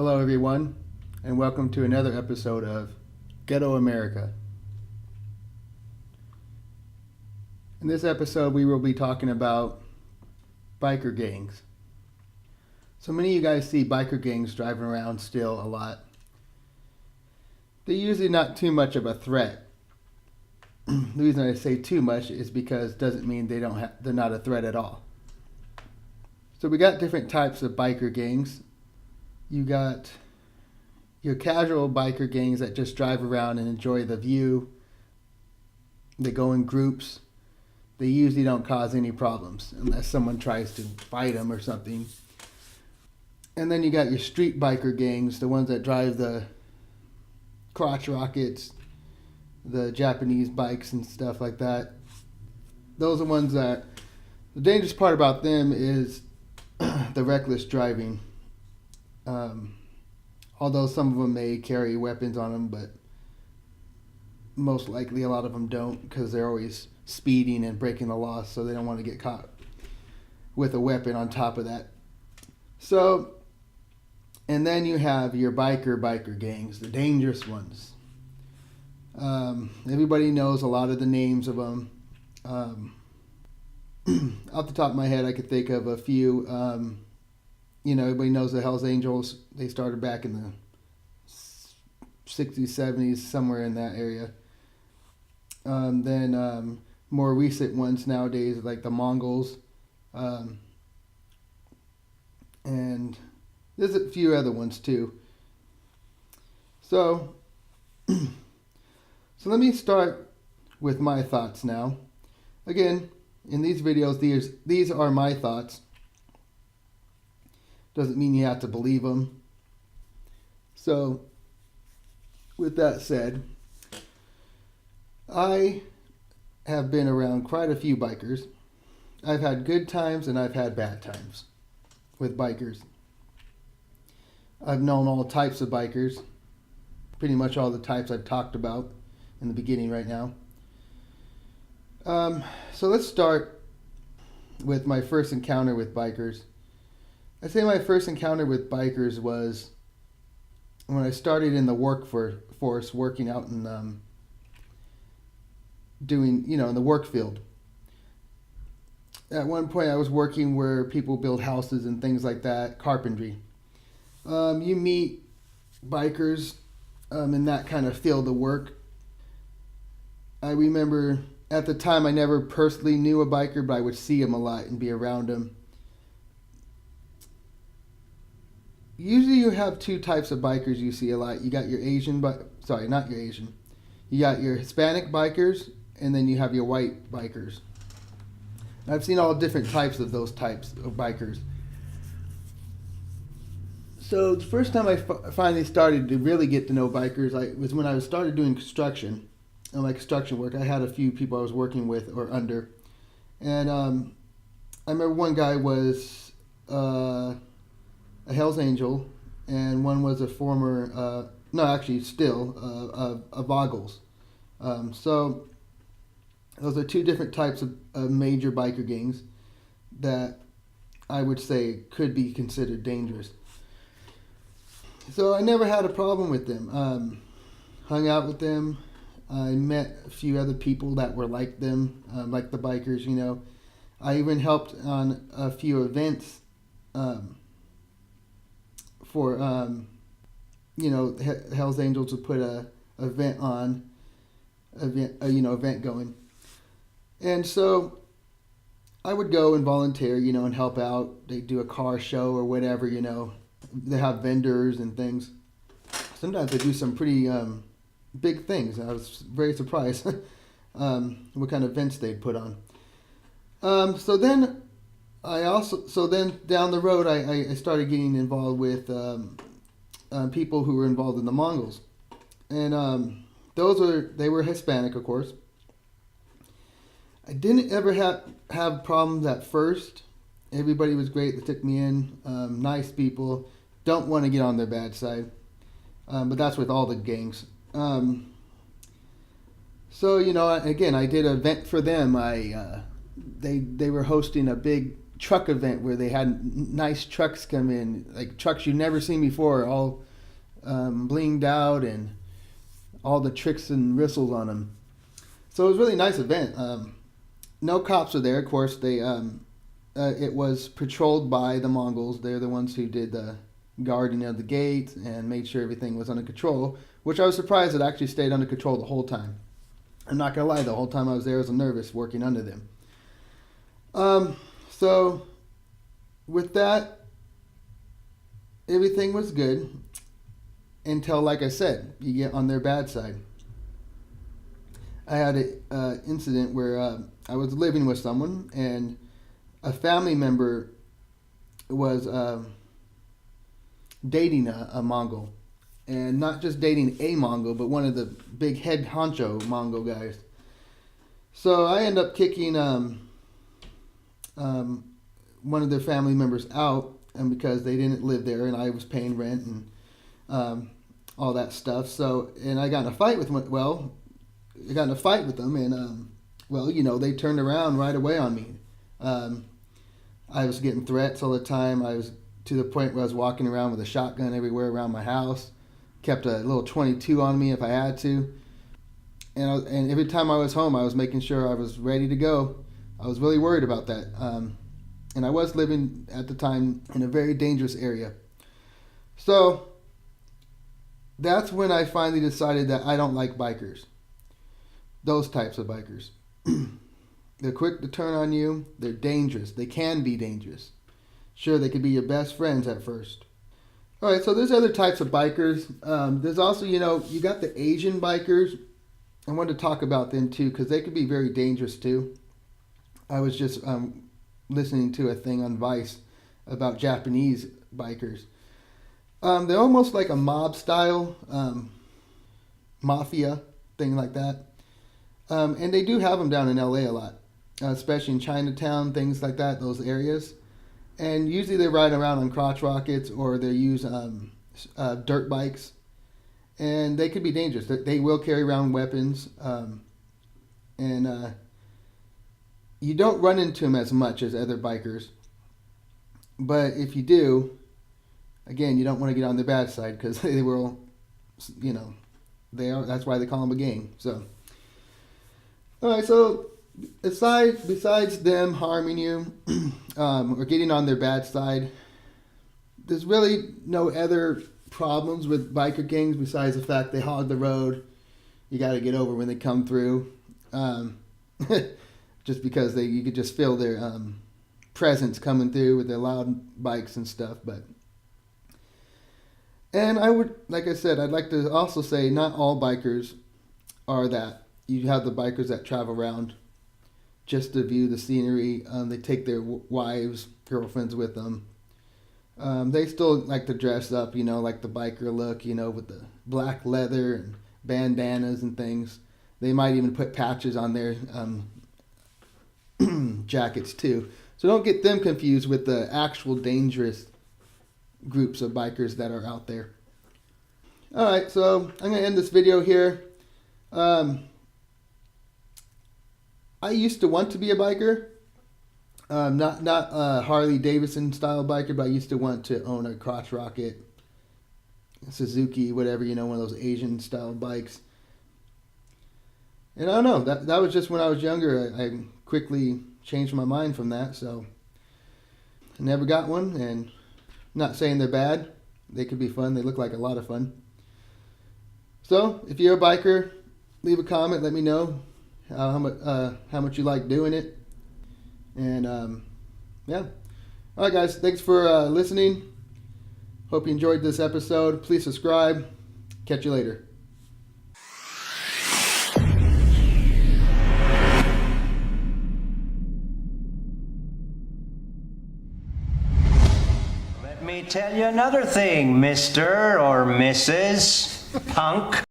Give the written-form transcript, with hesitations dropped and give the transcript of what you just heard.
Hello, everyone, and welcome to another episode of Ghetto America. In this episode, we will be talking about biker gangs. So many of you guys see biker gangs driving around still a lot. They're usually not too much of a threat. The reason I say too much is because it doesn't mean they're not a threat at all. So we got different types of biker gangs. You got your casual biker gangs that just drive around and enjoy the view. They go in groups. They usually don't cause any problems unless someone tries to fight them or something. And then you got your street biker gangs, the ones that drive the crotch rockets, the Japanese bikes and stuff like that. Those are ones that, the dangerous part about them is the reckless driving. Although some of them may carry weapons on them, but most likely a lot of them don't because they're always speeding and breaking the law, so they don't want to get caught with a weapon on top of that. So, and then you have your biker gangs, the dangerous ones. Everybody knows a lot of the names of them. Off the top of my head, I could think of a few. Everybody knows the Hells Angels. They started back in the 60s, 70s, somewhere in that area. Then more recent ones nowadays, like the Mongols. And there's a few other ones too. So let me start with my thoughts now. Again, in these videos, these are my thoughts. Doesn't mean you have to believe them. So, with that said, I have been around quite a few bikers. I've had good times and I've had bad times with bikers. I've known all types of bikers, pretty much all the types I've talked about in the beginning right now. So let's start with my first encounter with bikers. I'd say my first encounter with bikers was when I started in the workforce, working out in in the work field. At one point I was working where people build houses and things like that, carpentry. You meet bikers in that kind of field of work. I remember at the time I never personally knew a biker, but I would see him a lot and be around him. Usually you have two types of bikers you see a lot. You got your You got your Hispanic bikers, and then you have your white bikers. And I've seen all different types of those types of bikers. So the first time I finally started to really get to know bikers was when I started doing construction. And my construction work, I had a few people I was working with or under. And I remember one guy was a Hells Angel, and one was a former, still a Vogels. So those are two different types of major biker gangs that I would say could be considered dangerous. So I never had a problem with them. Hung out with them. I met a few other people that were like them, like the bikers, I even helped on a few events for Hells Angels would put a event going, and so I would go and volunteer, and help out. They do a car show or whatever, They have vendors and things. Sometimes they do some pretty big things. I was very surprised what kind of events they'd put on. So then down the road, I started getting involved with people who were involved in the Mongols, and they were Hispanic, of course. I didn't ever have problems at first. Everybody was great. They took me in. Nice people. Don't want to get on their bad side, but that's with all the gangs. So again, I did an event for them. They were hosting a big truck event where they had nice trucks come in, like trucks you've never seen before, all blinged out and all the tricks and whistles on them. So it was a really nice event. No cops were there, of course. It was patrolled by the Mongols. They're the ones who did the guarding of the gate and made sure everything was under control, which I was surprised it actually stayed under control the whole time. I'm not gonna lie, the whole time I was there, I was nervous working under them. So with that, everything was good until, like I said, you get on their bad side. I had an incident where I was living with someone, and a family member was dating a Mongol. And not just dating a Mongol, but one of the big head honcho Mongol guys. So I end up kicking one of their family members out, and because they didn't live there, and I was paying rent and all that stuff. So, and I got in a fight with them. Well, I got in a fight with them, and they turned around right away on me. I was getting threats all the time. I was to the point where I was walking around with a shotgun everywhere around my house. Kept a little 22 on me if I had to. And every time I was home, I was making sure I was ready to go. I was really worried about that. And I was living at the time in a very dangerous area. So that's when I finally decided that I don't like bikers. Those types of bikers. They're quick to turn on you. They're dangerous. They can be dangerous. Sure, they could be your best friends at first. All right, so there's other types of bikers. There's also, you got the Asian bikers. I wanted to talk about them too because they could be very dangerous too. I was just listening to a thing on Vice about Japanese bikers. They're almost like a mob style, mafia thing like that. And they do have them down in LA a lot, especially in Chinatown, things like that, those areas. And usually they ride around on crotch rockets or they use dirt bikes. And they could be dangerous. They will carry around weapons. And you don't run into them as much as other bikers. But if you do, again, you don't want to get on their bad side because they will, that's why they call them a gang. So, all right, so besides them harming you or getting on their bad side, there's really no other problems with biker gangs besides the fact they hog the road. You got to get over when they come through, just because you could just feel their presence coming through with their loud bikes and stuff. And like I said, I'd like to also say not all bikers are that. You have the bikers that travel around just to view the scenery. They take their wives, girlfriends with them. They still like to dress up, like the biker look, with the black leather and bandanas and things. They might even put patches on their jackets too. So don't get them confused with the actual dangerous groups of bikers that are out there. All right, so I'm going to end this video here. I used to want to be a biker. Not a Harley Davidson style biker, but I used to want to own a crotch rocket, Suzuki, whatever, one of those Asian style bikes. And I don't know, that was just when I was younger. I quickly changed my mind from that, so I never got one. And I'm not saying they're bad. They could be fun. They look like a lot of fun. So if you're a biker, leave a comment. Let me know how much you like doing it. And yeah. All right, guys. Thanks for listening. Hope you enjoyed this episode. Please subscribe. Catch you later. Let me tell you another thing, Mr. or Mrs. Punk.